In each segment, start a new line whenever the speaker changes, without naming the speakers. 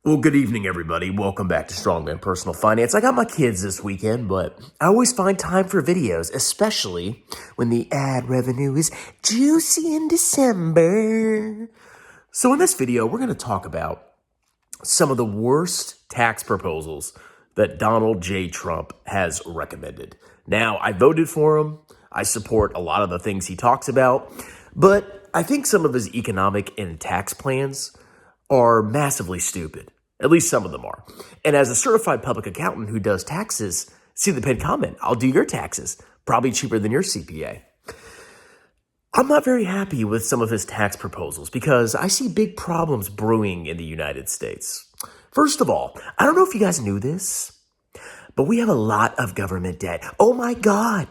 Well, good evening, everybody. Welcome back to Strongman Personal Finance. I got my kids this weekend, but I always find time for videos, especially when the ad revenue is juicy in December. So in this video, we're going to talk about some of the worst tax proposals that Donald J. Trump has recommended. Now, I voted for him. I support a lot of the things he talks about, but I think some of his economic and tax plans are massively stupid. At least some of them are. And as a certified public accountant who does taxes, see the pinned comment, I'll do your taxes, probably cheaper than your CPA. I'm not very happy with some of his tax proposals because I see big problems brewing in the United States. First of all, I don't know if you guys knew this, but we have a lot of government debt. Oh my God.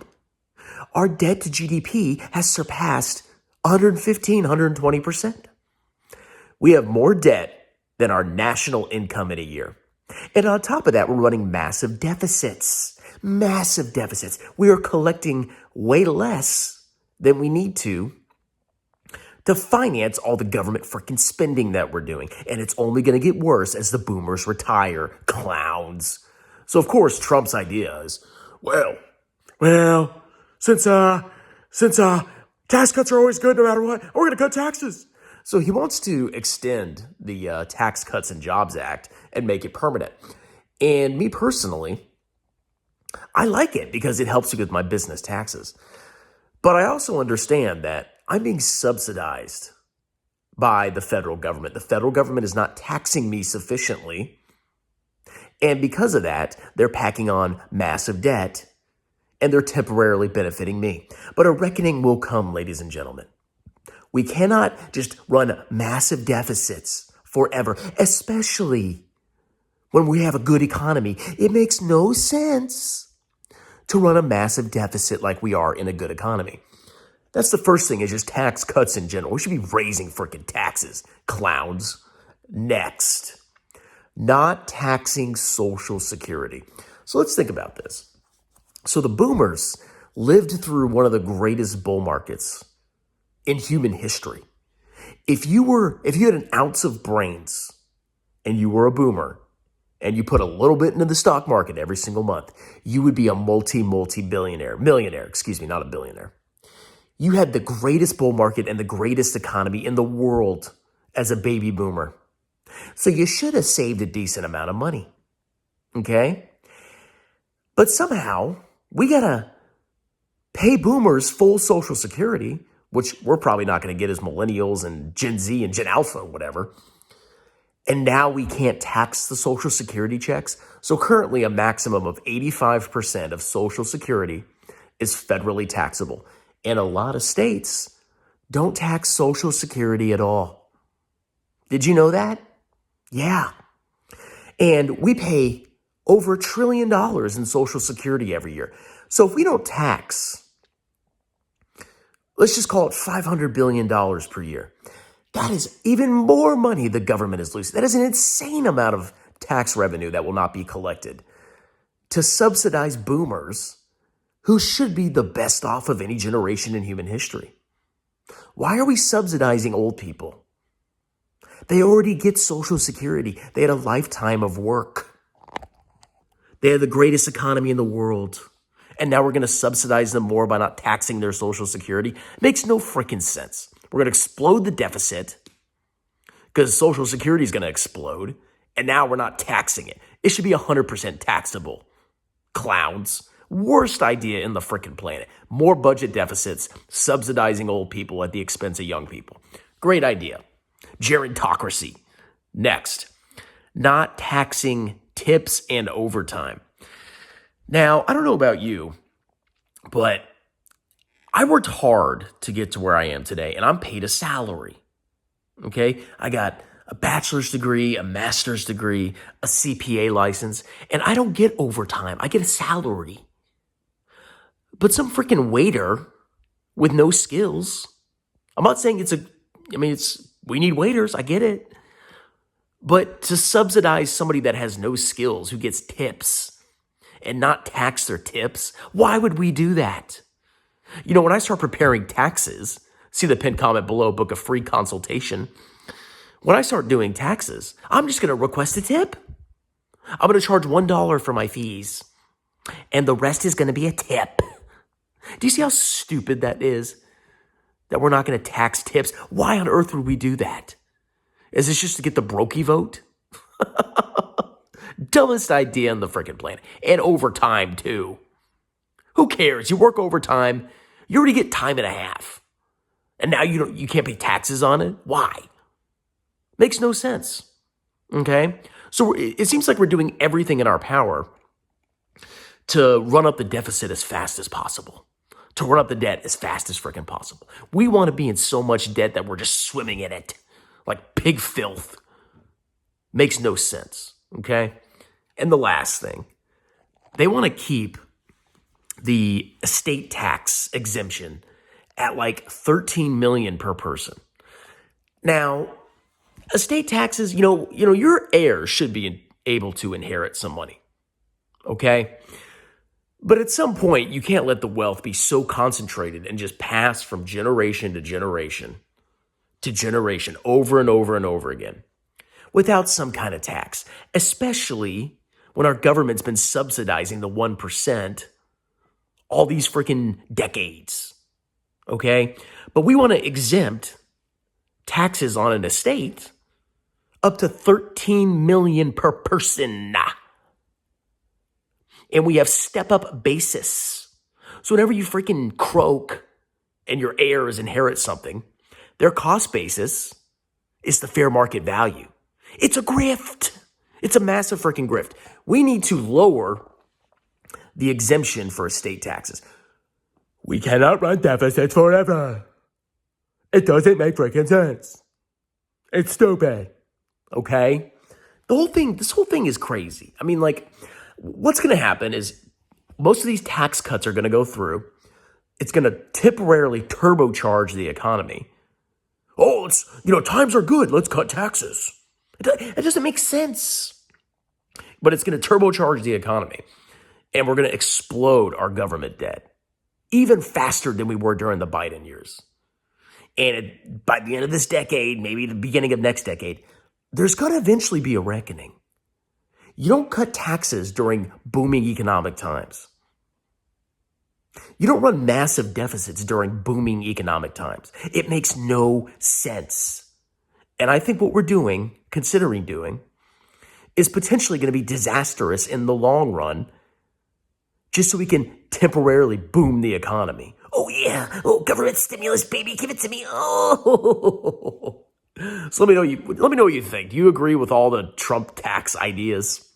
Our debt to GDP has surpassed 115, 120%. We have more debt than our national income in a year. And on top of that, we're running massive deficits. Massive deficits. We are collecting way less than we need to finance all the government freaking spending that we're doing. And it's only going to get worse as the boomers retire. Clowns. So, of course, Trump's idea is, since tax cuts are always good no matter what, we're going to cut taxes. So he wants to extend the Tax Cuts and Jobs Act and make it permanent. And me personally, I like it because it helps me with my business taxes. But I also understand that I'm being subsidized by the federal government. The federal government is not taxing me sufficiently. And because of that, they're packing on massive debt and they're temporarily benefiting me. But a reckoning will come, ladies and gentlemen. We cannot just run massive deficits forever, especially when we have a good economy. It makes no sense to run a massive deficit like we are in a good economy. That's the first thing, is just tax cuts in general. We should be raising freaking taxes, clowns. Next, not taxing Social Security. So let's think about this. So the boomers lived through one of the greatest bull markets in human history. If you had an ounce of brains and you were a boomer and you put a little bit into the stock market every single month, you would be a millionaire, not a billionaire. You had the greatest bull market and the greatest economy in the world as a baby boomer. So you should have saved a decent amount of money. Okay? But somehow we gotta pay boomers full Social Security, which we're probably not going to get as millennials and Gen Z and Gen Alpha or whatever. And now we can't tax the Social Security checks. So currently a maximum of 85% of Social Security is federally taxable. And a lot of states don't tax Social Security at all. Did you know that? Yeah. And we pay over $1 trillion in Social Security every year. So if we don't tax, let's just call it $500 billion per year. That is even more money the government is losing. That is an insane amount of tax revenue that will not be collected to subsidize boomers who should be the best off of any generation in human history. Why are we subsidizing old people? They already get Social Security. They had a lifetime of work. They had the greatest economy in the world. And now we're going to subsidize them more by not taxing their Social Security. It makes no freaking sense. We're going to explode the deficit because Social Security is going to explode. And now we're not taxing it. It should be 100% taxable. Clowns. Worst idea in the freaking planet. More budget deficits, subsidizing old people at the expense of young people. Great idea. Gerontocracy. Next, not taxing tips and overtime. Now, I don't know about you, but I worked hard to get to where I am today, and I'm paid a salary, okay? I got a bachelor's degree, a master's degree, a CPA license, and I don't get overtime. I get a salary. But some freaking waiter with no skills, I'm not saying we need waiters, I get it. But to subsidize somebody that has no skills, who gets tips, and not tax their tips, why would we do that? You know, when I start preparing taxes, see the pinned comment below, book a free consultation. When I start doing taxes, I'm just going to request a tip. I'm going to charge $1 for my fees, and the rest is going to be a tip. Do you see how stupid that is? That we're not going to tax tips? Why on earth would we do that? Is this just to get the brokey vote? Dumbest idea on the freaking planet. And overtime, too. Who cares? You work overtime, you already get time and a half. And now you can't pay taxes on it? Why? Makes no sense. Okay? So it seems like we're doing everything in our power to run up the deficit as fast as possible, to run up the debt as fast as freaking possible. We want to be in so much debt that we're just swimming in it like pig filth. Makes no sense. Okay? And the last thing, they want to keep the estate tax exemption at like $13 million per person. Now, estate taxes, your heirs should be able to inherit some money. Okay? But at some point, you can't let the wealth be so concentrated and just pass from generation to generation over and over and over again without some kind of tax, especially when our government's been subsidizing the 1% all these freaking decades, okay? But we want to exempt taxes on an estate up to $13 million per person. And we have step-up basis. So whenever you freaking croak and your heirs inherit something, their cost basis is the fair market value. It's a grift. It's a massive freaking grift. We need to lower the exemption for estate taxes. We cannot run deficits forever. It doesn't make freaking sense. It's stupid. Okay? This whole thing is crazy. I mean, like, what's going to happen is most of these tax cuts are going to go through. It's going to temporarily turbocharge the economy. Oh, times are good. Let's cut taxes. It doesn't make sense. But it's going to turbocharge the economy. And we're going to explode our government debt even faster than we were during the Biden years. And by the end of this decade, maybe the beginning of next decade, there's going to eventually be a reckoning. You don't cut taxes during booming economic times. You don't run massive deficits during booming economic times. It makes no sense. And I think what we're considering doing, is potentially going to be disastrous in the long run, just so we can temporarily boom the economy. Oh yeah, government stimulus, baby, give it to me. Oh. So let me know what you think. Do you agree with all the Trump tax ideas?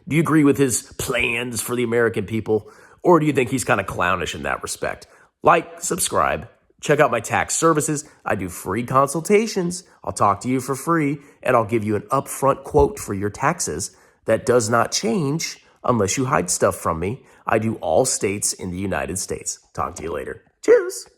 Do you agree with his plans for the American people? Or do you think he's kind of clownish in that respect? Like, subscribe, check out my tax services. I do free consultations. I'll talk to you for free, and I'll give you an upfront quote for your taxes that does not change unless you hide stuff from me. I do all states in the United States. Talk to you later. Cheers.